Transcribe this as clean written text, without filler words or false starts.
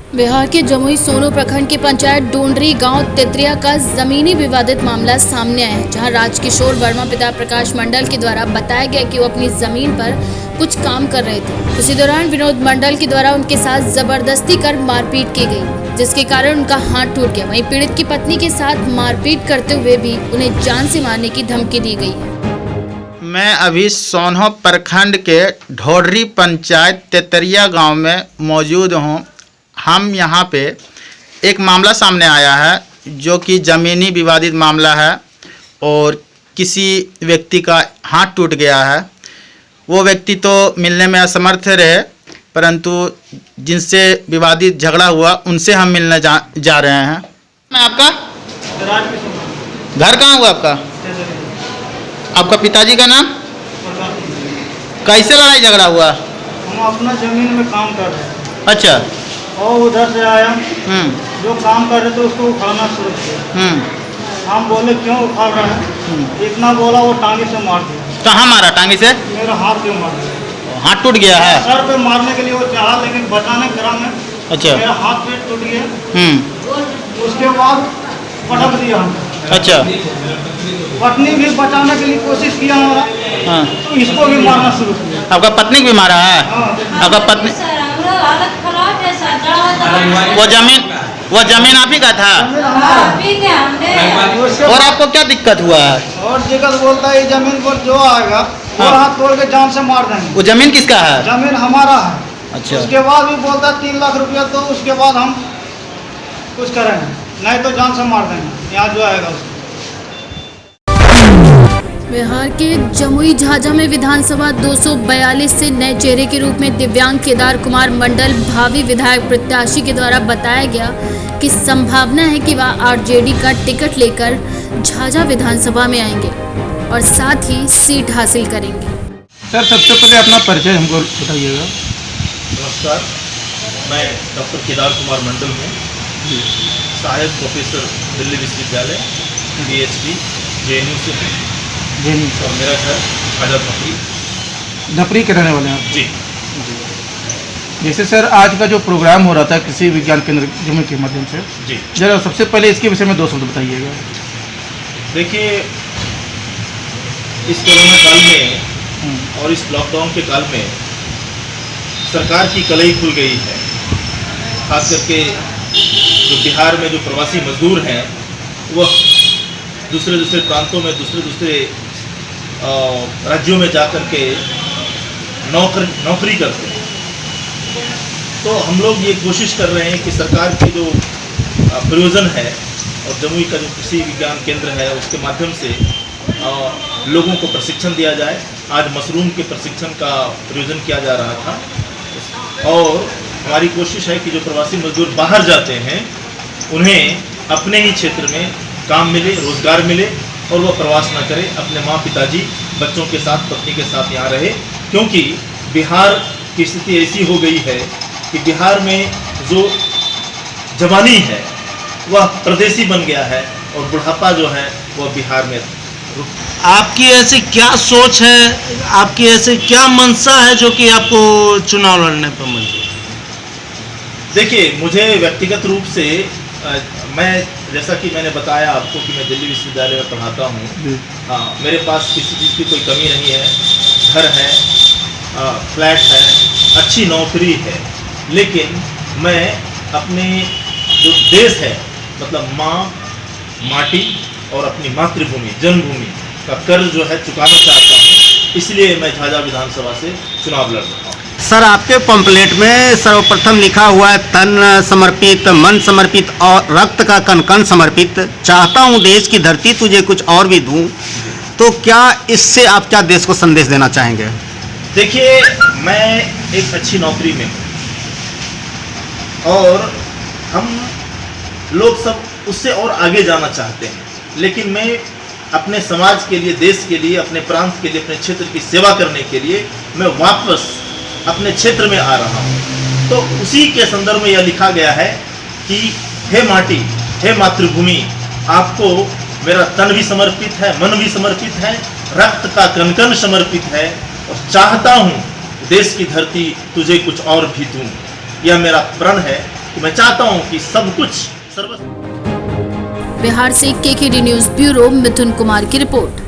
बिहार के जमुई सोनू प्रखंड के पंचायत डोंडरी गांव तेतरिया का जमीनी विवादित मामला सामने आया है, जहां राजकिशोर वर्मा पिता प्रकाश मंडल के द्वारा बताया गया कि वो अपनी जमीन पर कुछ काम कर रहे थे। उसी दौरान विनोद मंडल के द्वारा उनके साथ जबरदस्ती कर मारपीट की गई, जिसके कारण उनका हाथ टूट गया। वहीं पीड़ित की पत्नी के साथ मारपीट करते हुए भी उन्हें जान से मारने की धमकी दी गई है। मैं अभी सोनू प्रखंड के ढोडरी पंचायत तेतरिया गांव में मौजूद हूं। हम यहां पे एक मामला सामने आया है जो कि ज़मीनी विवादित मामला है और किसी व्यक्ति का हाथ टूट गया है। वो व्यक्ति तो मिलने में असमर्थ रहे, परंतु जिनसे विवादित झगड़ा हुआ उनसे हम मिलने जा रहे हैं। मैं आपका घर कहाँ हुआ आपका? आपका पिताजी का नाम? कैसे लड़ाई झगड़ा हुआ? हम अपना जमीन में काम कर रहे हैं। अच्छा। और उधर से आया जो काम कर रहे थे उसको उखाड़ना शुरू किया। हम बोले क्यों उखाड़ रहे हैं? इतना बोला वो टांगे से मार दिया। कहाँ मारा? टांगे से? मेरा हाथ पे मार दिया। हाथ टूट गया है? सर पे मारने के लिए वो चाहा, लेकिन बचाने क्रम में अच्छा। मेरा हाथ पे टूट गया। उसके बाद पटक दिया हमको। अच्छा। पत्नी भी बचाने के लिए कोशिश किया हमारा। हाँ। तो इसको भी मारना शुरू किया। आपका पत्नी भी मारा है? हाँ। आपका पत्नी वो जमीन आप ही का था? और आपको क्या दिक्कत हुआ है? और दिक्कत बोलता है जमीन पर जो आएगा और हाथ तोड़ के जान से मार देंगे। वो जमीन किसका है? जमीन हमारा है। अच्छा। उसके बाद भी बोलता 3 लाख रुपया, तो उसके बाद हम कुछ करेंगे, नहीं तो जान से मार देंगे यहाँ जो आएगा उसको। बिहार के जमुई झाझा में विधानसभा 242 से नए चेहरे के रूप में दिव्यांग केदार कुमार मंडल भावी विधायक प्रत्याशी के द्वारा बताया गया कि संभावना है कि वह आरजेडी का टिकट लेकर झाझा विधानसभा में आएंगे और साथ ही सीट हासिल करेंगे। सर, सबसे पहले अपना परिचय हमको बताइएगा। नमस्कार, मैं डॉक्टर केदार कुमार मंडल हूँ, सहायक प्रोफेसर दिल्ली विश्वविद्यालय PhD JNU से हूँ और मेरा घर झाझा धपरी के रहने वाले हैं जी। जैसे सर आज का जो प्रोग्राम हो रहा था कृषि विज्ञान केंद्र जमुई के माध्यम से, जी जरा सबसे पहले इसके विषय में 2 शब्द बताइएगा। देखिए, इस कोरोना काल में और इस लॉकडाउन के काल में सरकार की कलई खुल गई है। खास करके जो बिहार में जो प्रवासी मजदूर हैं वह दूसरे प्रांतों में दूसरे राज्यों में जाकर के नौकरी करते हैं। तो हम लोग ये कोशिश कर रहे हैं कि सरकार की जो प्रयोजन है और जमुई का जो कृषि विज्ञान केंद्र है उसके माध्यम से लोगों को प्रशिक्षण दिया जाए। आज मशरूम के प्रशिक्षण का प्रयोजन किया जा रहा था और हमारी कोशिश है कि जो प्रवासी मजदूर बाहर जाते हैं उन्हें अपने ही क्षेत्र में काम मिले, रोजगार मिले और वह प्रवास न करे, अपने माँ पिताजी बच्चों के साथ, पत्नी के साथ यहाँ रहे। क्योंकि बिहार की स्थिति ऐसी हो गई है कि बिहार में जो जवानी है वह प्रदेशी बन गया है और बुढ़ापा जो है वह बिहार में। आपकी ऐसी क्या सोच है, आपकी ऐसी क्या मंशा है जो कि आपको चुनाव लड़ने पर मंजूर? देखिए, मुझे व्यक्तिगत रूप से मैं जैसा कि मैंने बताया आपको कि मैं दिल्ली विश्वविद्यालय में पढ़ाता हूँ। हाँ, मेरे पास किसी चीज़ की कोई कमी नहीं है, घर है, फ्लैट है, अच्छी नौकरी है, लेकिन मैं अपने जो देश है मतलब माँ, माटी और अपनी मातृभूमि, जन्मभूमि का कर्ज जो है चुकाना चाहता हूँ, इसलिए मैं झाझा विधानसभा से चुनाव लड़ रहा हूँ। सर, आपके पंपलेट में सर्वप्रथम लिखा हुआ है तन समर्पित, मन समर्पित और रक्त का कण कण समर्पित। चाहता हूँ देश की धरती तुझे कुछ और भी दूँ। तो क्या इससे आप क्या देश को संदेश देना चाहेंगे? देखिए, मैं एक अच्छी नौकरी में हूँ और हम लोग सब उससे और आगे जाना चाहते हैं, लेकिन मैं अपने समाज के लिए, देश के लिए, अपने प्रांत के लिए, अपने क्षेत्र की सेवा करने के लिए मैं वापस अपने क्षेत्र में आ रहा हूँ। तो उसी के संदर्भ में यह लिखा गया है कि हे माटी, हे मातृभूमि, आपको मेरा तन भी समर्पित है, मन भी समर्पित है, रक्त का कण कण समर्पित है और चाहता हूँ देश की धरती तुझे कुछ और भी दूँ। यह मेरा प्रण है तो मैं चाहता हूँ कि सब कुछ सर्व बिहार से केकेडी न्यूज ब्यूरो मिथुन कुमार की रिपोर्ट।